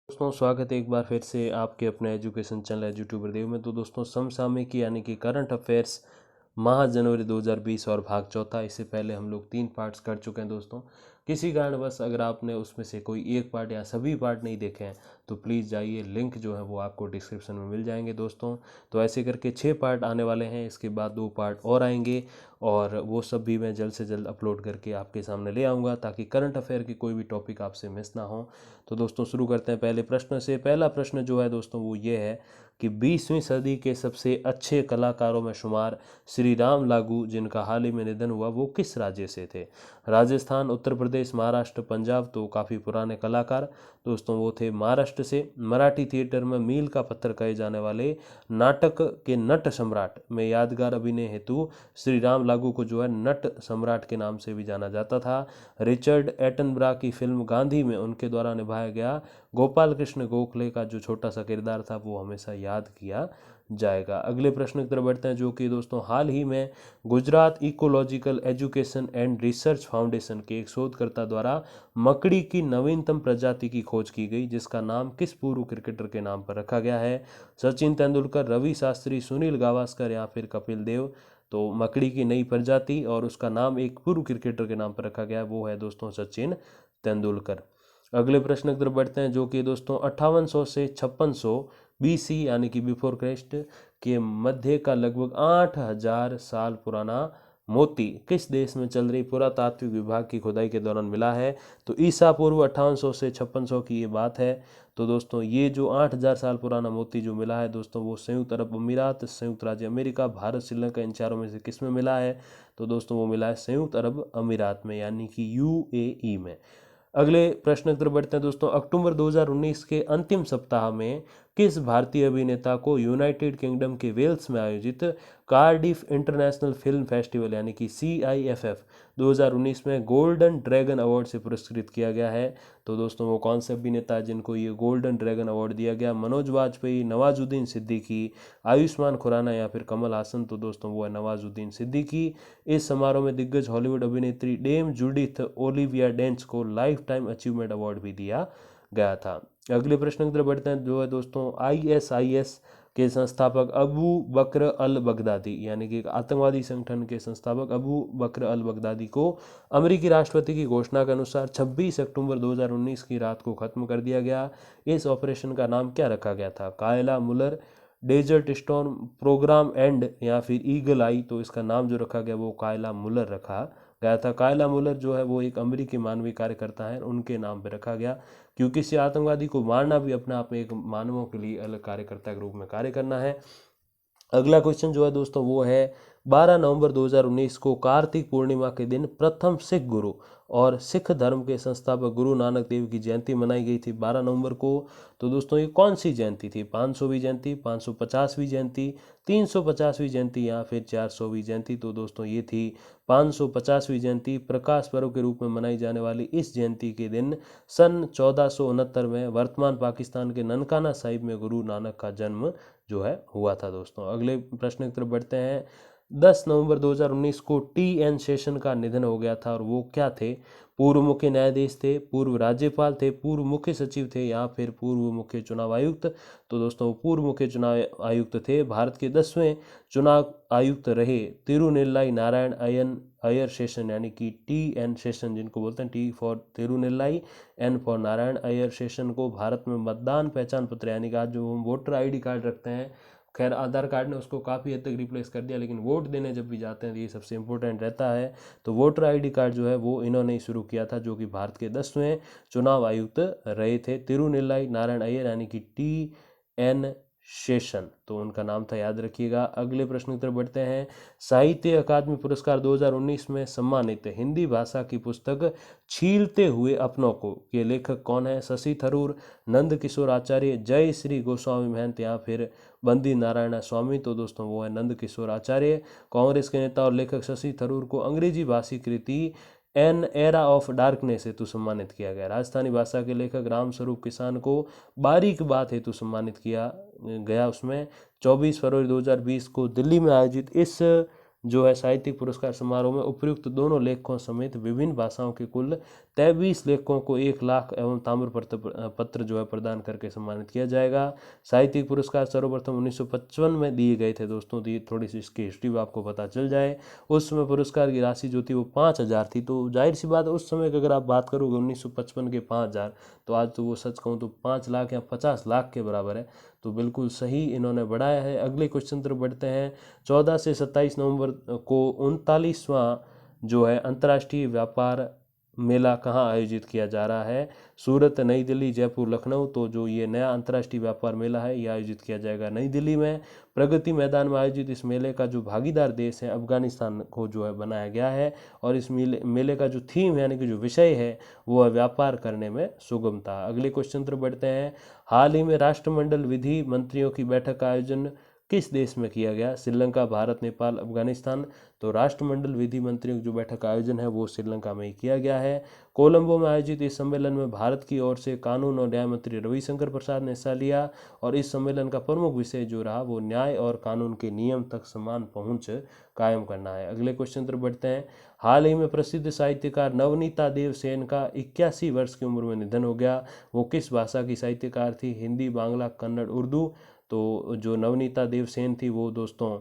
दोस्तों स्वागत है एक बार फिर से आपके अपने एजुकेशन चैनल यूट्यूबर देव में। तो दोस्तों समसामयिकी यानी कि करंट अफेयर्स माह जनवरी 2020 और भाग चौथा। इससे पहले हम लोग 3 पार्ट्स कर चुके हैं दोस्तों। किसी कारणवश अगर आपने उसमें से कोई एक पार्ट या सभी पार्ट नहीं देखे हैं तो प्लीज़ जाइए, लिंक जो है वो आपको डिस्क्रिप्शन में मिल जाएंगे दोस्तों। तो ऐसे करके 6 पार्ट आने वाले हैं, इसके बाद 2 पार्ट और आएंगे और वो सब भी मैं जल्द से जल्द अपलोड करके आपके सामने ले आऊँगा ताकि करंट अफेयर की कोई भी टॉपिक आपसे मिस ना हो। तो दोस्तों शुरू करते हैं पहले प्रश्न से। पहला प्रश्न जो है दोस्तों वो ये है कि 20वीं सदी के सबसे अच्छे कलाकारों में शुमार श्री राम लागू, जिनका हाल ही में निधन हुआ, वो किस राज्य से थे? राजस्थान, उत्तर प्रदेश, महाराष्ट्र, पंजाब। तो काफ़ी पुराने कलाकार दोस्तों वो थे महाराष्ट्र से। मराठी थिएटर में मील का पत्थर कहे जाने वाले नाटक के नट सम्राट में यादगार अभिनय हेतु श्री राम लागू को जो है नट सम्राट के नाम से भी जाना जाता था। रिचर्ड एटनबरा की फिल्म गांधी में उनके द्वारा निभाया गया गोपाल कृष्ण गोखले का जो छोटा सा किरदार था वो हमेशा याद किया जाएगा। अगले प्रश्न की तरफ बढ़ते हैं जो कि दोस्तों हाल ही में Gujarat ecological education and research foundation के एक शोधकर्ता द्वारा मकड़ी की नवीनतम प्रजाति की खोज की गई, जिसका नाम किस पूर्व क्रिकेटर के नाम पर रखा गया है? सचिन तेंदुलकर, रवि शास्त्री, सुनील गावस्कर या फिर कपिल देव। तो मकड़ी की नई प्रजाति और उसका नाम एक पूर्व क्रिकेटर के नाम पर रखा गया है, वो है दोस्तों सचिन तेंदुलकर। अगले प्रश्न की तरफ बढ़ते हैं जो कि दोस्तों 5800 से 5600 बीसी यानी कि बिफोर क्राइस्ट के मध्य का लगभग 8000 साल पुराना मोती किस देश में चल रही पुरातात्विक विभाग की खुदाई के दौरान मिला है? तो ईसा पूर्व 5800 से 5600 की ये बात है। तो दोस्तों ये जो 8000 साल पुराना मोती जो मिला है दोस्तों वो संयुक्त अरब अमीरात, संयुक्त राज्य अमेरिका, भारत, श्रीलंका, इन चारों में से किस में मिला है? तो दोस्तों वो मिला है संयुक्त अरब अमीरात में यानी कि यूएई में। अगले प्रश्न की तरफ बढ़ते हैं दोस्तों। अक्टूबर 2019 के अंतिम सप्ताह में किस भारतीय अभिनेता को यूनाइटेड किंगडम के वेल्स में आयोजित कार्डिफ इंटरनेशनल फिल्म फेस्टिवल यानी कि CIFF 2019 में गोल्डन ड्रैगन अवार्ड से पुरस्कृत किया गया है? तो दोस्तों वो कौन से अभिनेता है जिनको ये गोल्डन ड्रैगन अवार्ड दिया गया? मनोज वाजपेयी, नवाजुद्दीन सिद्दीकी, आयुष्मान खुराना या फिर कमल हासन। तो दोस्तों वो है नवाजुद्दीन सिद्दीकी। इस समारोह में दिग्गज हॉलीवुड अभिनेत्री डेम जूडिथ ओलिविया डेंच को लाइफ टाइम अचीवमेंट अवार्ड भी दिया गया था। अगले प्रश्न की तरफ बढ़ते हैं जो है दोस्तों ISIS के संस्थापक अबू बकर अल बगदादी यानी कि आतंकवादी संगठन के संस्थापक अबू बकर अल बगदादी को अमेरिकी राष्ट्रपति की घोषणा के अनुसार 26 अक्टूबर 2019 की रात को खत्म कर दिया गया। इस ऑपरेशन का नाम क्या रखा गया था? Kayla Mueller, desert storm, programme and या फिर ईगल आई। तो इसका नाम जो रखा गया वो कायला मुलर रखा गया था। कायला मुलर जो है वो एक अमेरिकी मानवीय कार्यकर्ता है, उनके नाम पर रखा गया क्योंकि किसी आतंकवादी को मारना भी अपने आप में एक मानवों के लिए अलग कार्यकर्ता के रूप में कार्य करना है। अगला क्वेश्चन जो है दोस्तों वो है 12 नवंबर 2019 को कार्तिक पूर्णिमा के दिन प्रथम सिख गुरु और सिख धर्म के संस्थापक गुरु नानक देव की जयंती मनाई गई थी 12 नवंबर को। तो दोस्तों ये कौन सी जयंती थी? 500वीं जयंती, 550वीं जयंती, 350वीं जयंती या फिर 400वीं जयंती? तो दोस्तों ये थी 550वीं जयंती। प्रकाश पर्व के रूप में मनाई जाने वाली इस जयंती के दिन सन 1469 में वर्तमान पाकिस्तान के ननकाना साहिब में गुरु नानक का जन्म जो है हुआ था दोस्तों। अगले प्रश्न की तरफ बढ़ते हैं। 10 नवंबर 2019 को TN शेषन का निधन हो गया था और वो क्या थे? पूर्व मुख्य न्यायाधीश थे, पूर्व राज्यपाल थे, पूर्व मुख्य सचिव थे या फिर पूर्व मुख्य चुनाव आयुक्त? तो दोस्तों पूर्व मुख्य चुनाव आयुक्त थे। भारत के 10वें चुनाव आयुक्त रहे तिरुनेल्लाई नारायण अय्यर शेषन यानी कि TN शेषन, जिनको बोलते हैं T for Tirunellai, N for Narayan Iyer Seshan को भारत में मतदान पहचान पत्र यानी कि आज जो हम वोटर ID कार्ड रखते हैं, खैर आधार कार्ड ने उसको काफ़ी हद तक रिप्लेस कर दिया, लेकिन वोट देने जब भी जाते हैं तो ये सबसे इंपॉर्टेंट रहता है। तो वोटर ID कार्ड जो है वो इन्होंने ही शुरू किया था, जो कि भारत के 10वें चुनाव आयुक्त रहे थे तिरुनेल्लाई नारायण अय्यर यानी कि TN शेषन। तो उनका नाम था, याद रखिएगा। अगले प्रश्न की तरफ बढ़ते हैं। साहित्य अकादमी पुरस्कार 2019 में सम्मानित हिंदी भाषा की पुस्तक छीलते हुए अपनों को के लेखक कौन है? शशि थरूर, नंद किशोर आचार्य, जय श्री गोस्वामी महंत या फिर बंदी नारायण स्वामी? तो दोस्तों वो है नंद किशोर आचार्य। कांग्रेस के नेता और लेखक शशि थरूर को अंग्रेजी भाषी कृति एन एरा ऑफ डार्कनेस हेतु सम्मानित किया गया। राजस्थानी भाषा के लेखक रामस्वरूप किसान को बारीक बात हेतु सम्मानित किया गया। उसमें 24 फरवरी 2020 को दिल्ली में आयोजित इस जो है साहित्यिक पुरस्कार समारोह में उपर्युक्त दोनों लेखकों समेत विभिन्न भाषाओं के कुल 23 लेखकों को 1 लाख एवं ताम्र पत्र जो है प्रदान करके सम्मानित किया जाएगा। साहित्यिक पुरस्कार सर्वप्रथम 1955 में दिए गए थे दोस्तों। तो ये थोड़ी सी इसकी हिस्ट्री भी आपको पता चल जाए। उस समय पुरस्कार की राशि जो थी वो 5,000 थी। तो जाहिर सी बात है उस समय की अगर आप बात करोगे 1955 के 5,000, तो आज तो वो सच कहूँ तो 5 लाख या 50 लाख के बराबर है। तो बिल्कुल सही इन्होंने बढ़ाया है। अगले क्वेश्चन तरफ बढ़ते हैं। 14 से 27 नवंबर को 39वां जो है अंतर्राष्ट्रीय व्यापार मेला कहाँ आयोजित किया जा रहा है? सूरत, नई दिल्ली, जयपुर, लखनऊ। तो जो ये नया अंतर्राष्ट्रीय व्यापार मेला है ये आयोजित किया जाएगा नई दिल्ली में। प्रगति मैदान में आयोजित इस मेले का जो भागीदार देश है अफगानिस्तान को जो है बनाया गया है। और इस मेले का जो थीम यानी कि जो विषय है वो है व्यापार करने में सुगमता। अगले क्वेश्चन तरफ बढ़ते हैं। हाल ही में राष्ट्रमंडल विधि मंत्रियों की बैठक का आयोजन किस देश में किया गया? श्रीलंका, भारत, नेपाल, अफगानिस्तान। तो राष्ट्रमंडल विधि मंत्रियों की जो बैठक का आयोजन है वो श्रीलंका में ही किया गया है। कोलंबो में आयोजित इस सम्मेलन में भारत की ओर से कानून और न्याय मंत्री रविशंकर प्रसाद ने हिस्सा लिया। और इस सम्मेलन का प्रमुख विषय जो रहा वो न्याय और कानून के नियम तक समान पहुंच कायम करना है। अगले क्वेश्चन तरफ बढ़ते हैं। हाल ही में प्रसिद्ध साहित्यकार नवनीता देव सेन का 81 वर्ष की उम्र में निधन हो गया। वो किस भाषा की साहित्यकार थी? हिंदी, बांग्ला, कन्नड़, उर्दू। तो जो नवनीता देव सेन थी वो दोस्तों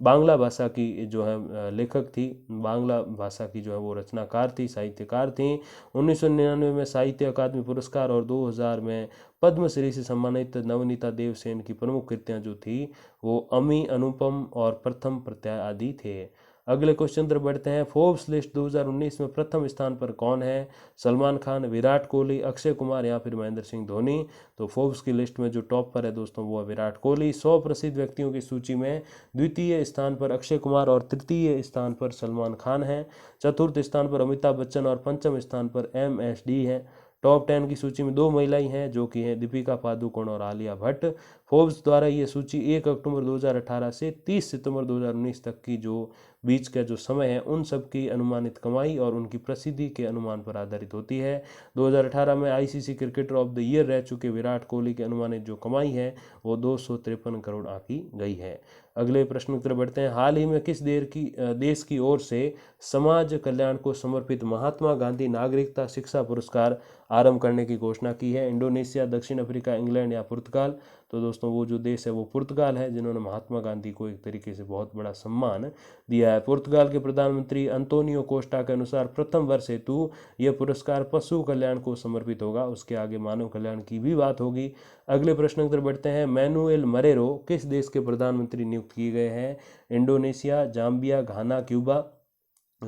बांग्ला भाषा की जो है लेखक थी। बांग्ला भाषा की जो है वो रचनाकार थी, साहित्यकार थी। 1999 में साहित्य अकादमी पुरस्कार और 2000 में पद्मश्री से सम्मानित नवनीता देव सेन की प्रमुख कृतियां जो थी वो अमी, अनुपम और प्रथम प्रत्यय आदि थे। अगले क्वेश्चन तरफ बढ़ते हैं। फोर्ब्स लिस्ट 2019 में प्रथम स्थान पर कौन है? सलमान खान, विराट कोहली, अक्षय कुमार या फिर महेंद्र सिंह धोनी। तो फोर्ब्स की लिस्ट में जो टॉप पर है दोस्तों वो है विराट कोहली। 100 प्रसिद्ध व्यक्तियों की सूची में द्वितीय स्थान पर अक्षय कुमार और तृतीय स्थान पर सलमान खान है। चतुर्थ स्थान पर अमिताभ बच्चन और पंचम स्थान पर MSD है। टॉप 10 की सूची में 2 महिलाएं हैं जो कि हैं दीपिका पादुकोण और आलिया भट्ट। फोर्ब्स द्वारा ये सूची 1 अक्टूबर 2018 से 30 सितंबर 2019 तक की जो बीच का जो समय है उन सब की अनुमानित कमाई और उनकी प्रसिद्धि के अनुमान पर आधारित होती है। 2018 में ICC cricketer of the year रह चुके विराट कोहली की अनुमानित जो कमाई है वो 253 करोड़ आंकी गई है। अगले प्रश्न की तरफ बढ़ते हैं। हाल ही में किस देश की ओर से समाज कल्याण को समर्पित महात्मा गांधी नागरिकता शिक्षा पुरस्कार आरंभ करने की घोषणा की है? इंडोनेशिया, दक्षिण अफ्रीका, इंग्लैंड या पुर्तगाल। तो दोस्तों वो जो देश है वो पुर्तगाल है जिन्होंने महात्मा गांधी को एक तरीके से बहुत बड़ा सम्मान दिया है। पुर्तगाल के प्रधानमंत्री अंतोनियो कोस्टा के अनुसार प्रथम वर्ष हेतु यह पुरस्कार पशु कल्याण को समर्पित होगा। उसके आगे मानव कल्याण की भी बात होगी। अगले प्रश्न की तरफ बढ़ते हैं। मैनुएल मरेरो किस देश के प्रधानमंत्री नियुक्त किए गए हैं? इंडोनेशिया, जाम्बिया, घाना, क्यूबा।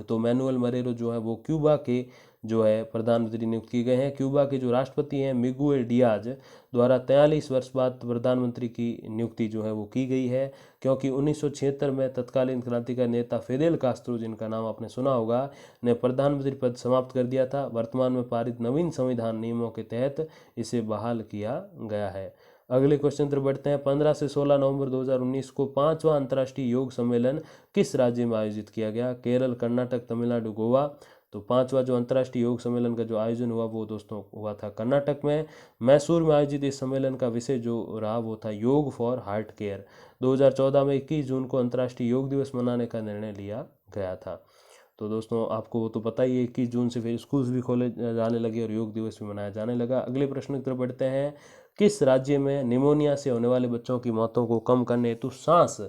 तो मैनुएल मरेरो जो है वो क्यूबा के जो है प्रधानमंत्री नियुक्त किए गए हैं। क्यूबा के जो राष्ट्रपति हैं मिगुएल डियाज द्वारा 43 वर्ष बाद प्रधानमंत्री की नियुक्ति जो है वो की गई है, क्योंकि 1976 में तत्कालीन क्रांतिकारी नेता फिदेल कास्त्रो, जिनका नाम आपने सुना होगा, ने प्रधानमंत्री पद समाप्त कर दिया था। वर्तमान में पारित नवीन संविधान नियमों के तहत इसे बहाल किया गया है। अगले क्वेश्चन तरफ बढ़ते हैं। 15 से 16 नवंबर 2019 को 5वां अंतर्राष्ट्रीय योग सम्मेलन किस राज्य में आयोजित किया गया? केरल, कर्नाटक, तमिलनाडु, गोवा। तो 5वां जो अंतर्राष्ट्रीय योग सम्मेलन का जो आयोजन हुआ वो दोस्तों हुआ था कर्नाटक में। मैसूर में आयोजित इस सम्मेलन का विषय जो रहा वो था योग फॉर हार्ट केयर। 2014 में 21 जून को अंतर्राष्ट्रीय योग दिवस मनाने का निर्णय लिया गया था। तो दोस्तों आपको वो तो पता ही है 21 जून से फिर स्कूल्स भी खोले जाने लगे और योग दिवस भी मनाया जाने लगा। अगले प्रश्न की तरफ बढ़ते हैं। किस राज्य में निमोनिया से होने वाले बच्चों की मौतों को कम करने हेतु सांस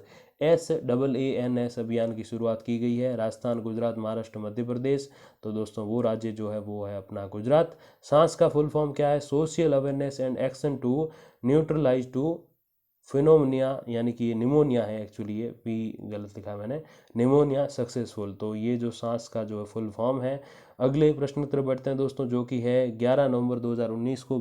SAANS अभियान की शुरुआत की गई है? राजस्थान, गुजरात, महाराष्ट्र, मध्य प्रदेश। तो दोस्तों वो राज्य जो है वो है अपना गुजरात। सांस का फुल फॉर्म क्या है? Social awareness and action to neutralise to phenomena, यानी कि ये निमोनिया है। एक्चुअली ये पी गलत लिखा है मैंने, निमोनिया सक्सेसफुल। तो ये जो सांस का जो है फुल फॉर्म है। अगले प्रश्न की तरफ बढ़ते हैं दोस्तों, जो कि है 11 नवंबर 2019 को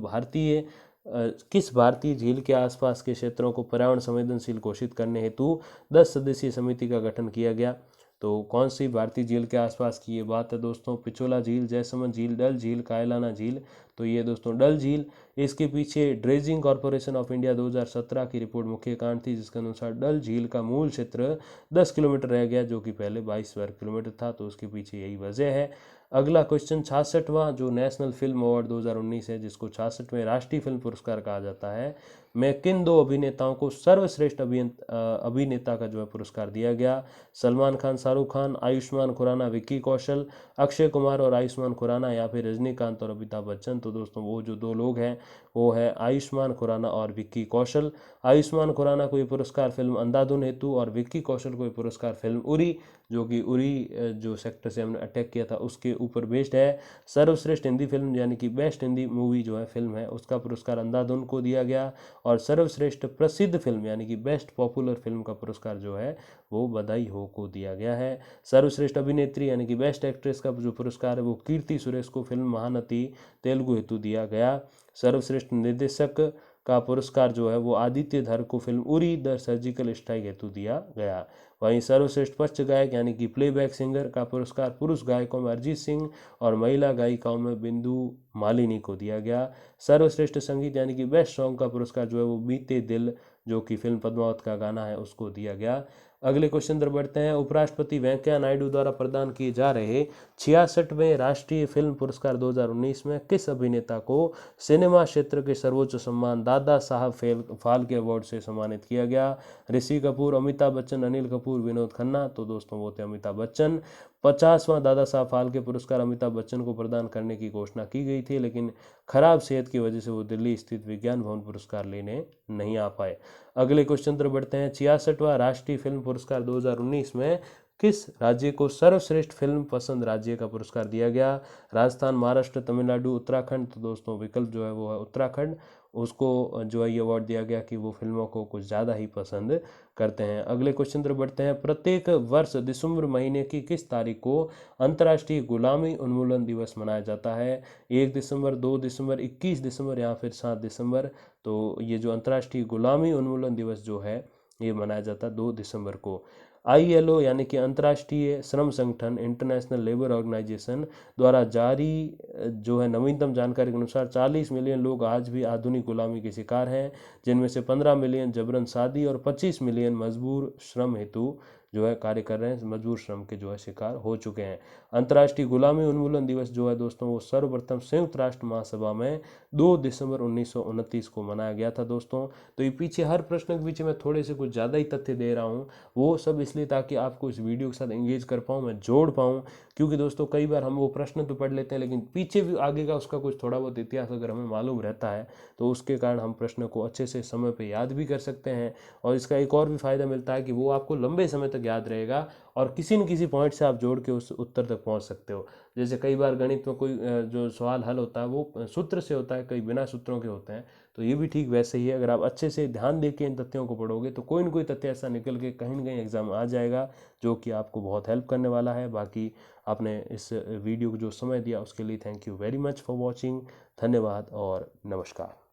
किस भारतीय झील के आसपास के क्षेत्रों को पर्यावरण संवेदनशील घोषित करने हेतु 10 सदस्यीय समिति का गठन किया गया? तो कौन सी भारतीय झील के आसपास की ये बात है दोस्तों? पिछोला झील, जयसमंद झील, डल झील, कायलाना झील। तो ये दोस्तों डल झील। इसके पीछे ड्रेजिंग कॉरपोरेशन ऑफ इंडिया 2017 की रिपोर्ट मुख्य कारण थी, जिसके अनुसार डल झील का मूल क्षेत्र 10 किलोमीटर रह गया, जो कि पहले 22 वर्ग किलोमीटर था। तो उसके पीछे यही वजह है। अगला क्वेश्चन 66वां जो नेशनल फिल्म अवार्ड 2019 है, जिसको 66वें राष्ट्रीय फिल्म पुरस्कार कहा जाता है, में किन दो अभिनेताओं को सर्वश्रेष्ठ अभिनेता का जो है पुरस्कार दिया गया? सलमान खान शाहरुख खान, आयुष्मान खुराना विक्की कौशल, अक्षय कुमार और आयुष्मान खुराना, या फिर रजनीकांत और अमिताभ बच्चन? तो दोस्तों वो जो दो लोग हैं वो है आयुष्मान खुराना और विक्की कौशल। आयुष्मान खुराना को ये पुरस्कार फिल्म अंधाधुन हेतु और विक्की कौशल को ये पुरस्कार फिल्म उरी, जो कि उरी जो सेक्टर से हमने अटैक किया था उसके ऊपर बेस्ड है। सर्वश्रेष्ठ हिंदी फिल्म यानी कि बेस्ट हिंदी मूवी जो है फिल्म है, उसका पुरस्कार अंधाधुन को दिया गया। और सर्वश्रेष्ठ प्रसिद्ध फिल्म यानी कि बेस्ट पॉपुलर फिल्म का पुरस्कार जो है वो बधाई हो को दिया गया है। सर्वश्रेष्ठ अभिनेत्री यानी कि बेस्ट एक्ट्रेस का जो पुरस्कार है वो कीर्ति सुरेश को फिल्म महानती तेलुगु हेतु दिया गया। सर्वश्रेष्ठ निर्देशक का पुरस्कार जो है वो आदित्य धर को film Uri the surgical strike हेतु दिया गया। वहीं सर्वश्रेष्ठ पश्च गायक यानी कि प्लेबैक सिंगर का पुरस्कार पुरुष गायकों में अरिजीत सिंह और महिला गायिकाओं में बिंदु मालिनी को दिया गया। सर्वश्रेष्ठ संगीत यानी कि बेस्ट सॉन्ग का पुरस्कार जो है वो बीते दिल, जो कि फिल्म पद्मावत का गाना है, उसको दिया गया। अगले क्वेश्चन पर बढ़ते हैं। उपराष्ट्रपति वेंकैया नायडू द्वारा प्रदान किए जा रहे 66वें राष्ट्रीय फिल्म पुरस्कार 2019 में किस अभिनेता को सिनेमा क्षेत्र के सर्वोच्च सम्मान दादा साहब फाल्के अवार्ड से सम्मानित किया गया? ऋषि कपूर, अमिताभ बच्चन, अनिल कपूर, विनोद खन्ना? तो दोस्तों वो थे अमिताभ बच्चन। 50वां दादा साहब फाल्के पुरस्कार अमिताभ बच्चन को प्रदान करने की घोषणा की गई थी, लेकिन खराब सेहत की वजह से वो दिल्ली स्थित विज्ञान भवन पुरस्कार लेने नहीं आ पाए। अगले क्वेश्चन पर बढ़ते हैं। 66वां राष्ट्रीय फिल्म पुरस्कार 2019 में किस राज्य को सर्वश्रेष्ठ फिल्म पसंद राज्य का पुरस्कार दिया गया? राजस्थान, महाराष्ट्र, तमिलनाडु, उत्तराखंड? तो दोस्तों विकल्प जो है वो है उत्तराखंड। उसको जो है ये अवार्ड दिया गया कि वो फिल्मों को कुछ ज़्यादा ही पसंद करते हैं। अगले क्वेश्चन पर बढ़ते हैं। प्रत्येक वर्ष दिसंबर महीने की किस तारीख को अंतर्राष्ट्रीय गुलामी उन्मूलन दिवस मनाया जाता है? 1 दिसंबर, 2 दिसंबर, 21 दिसंबर या फिर 7 दिसंबर? तो ये जो अंतर्राष्ट्रीय गुलामी उन्मूलन दिवस जो है ये मनाया जाता है 2 दिसंबर को। ILO यानी कि अंतर्राष्ट्रीय श्रम संगठन, इंटरनेशनल लेबर ऑर्गेनाइजेशन द्वारा जारी जो है नवीनतम जानकारी के अनुसार 40 मिलियन लोग आज भी आधुनिक गुलामी के शिकार हैं, जिनमें से 15 मिलियन जबरन शादी और 25 मिलियन मजबूर श्रम हेतु जो है कार्य कर रहे हैं, मजबूर श्रम के जो है शिकार हो चुके हैं। अंतर्राष्ट्रीय गुलामी उन्मूलन दिवस जो है दोस्तों वो सर्वप्रथम संयुक्त राष्ट्र महासभा में 2 दिसंबर 1929 को मनाया गया था दोस्तों। तो ये पीछे हर प्रश्न के पीछे मैं थोड़े से कुछ ज़्यादा ही तथ्य दे रहा हूँ, वो सब इसलिए ताकि आपको इस वीडियो के साथ एंगेज कर पाऊँ, मैं जोड़ पाऊँ। क्योंकि दोस्तों कई बार हम वो प्रश्न तो पढ़ लेते हैं लेकिन पीछे भी आगे का उसका कुछ थोड़ा बहुत इतिहास अगर हमें मालूम रहता है तो उसके कारण हम प्रश्न को अच्छे से समय पे याद भी कर सकते हैं। और इसका एक और भी फ़ायदा मिलता है कि वो आपको लंबे समय तक याद रहेगा और किसी न किसी पॉइंट से आप जोड़ के उस उत्तर तक पहुंच सकते हो। जैसे कई बार गणित में कोई जो सवाल हल होता है वो सूत्र से होता है, कई बिना सूत्रों के होते हैं, तो ये भी ठीक वैसे ही है। अगर आप अच्छे से ध्यान दे के इन तथ्यों को पढ़ोगे तो कोई न कोई तथ्य ऐसा निकल के कहीं न कहीं एग्जाम आ जाएगा जो कि आपको बहुत हेल्प करने वाला है। बाकी आपने इस वीडियो को जो समय दिया उसके लिए thank you very much for watching. धन्यवाद और नमस्कार।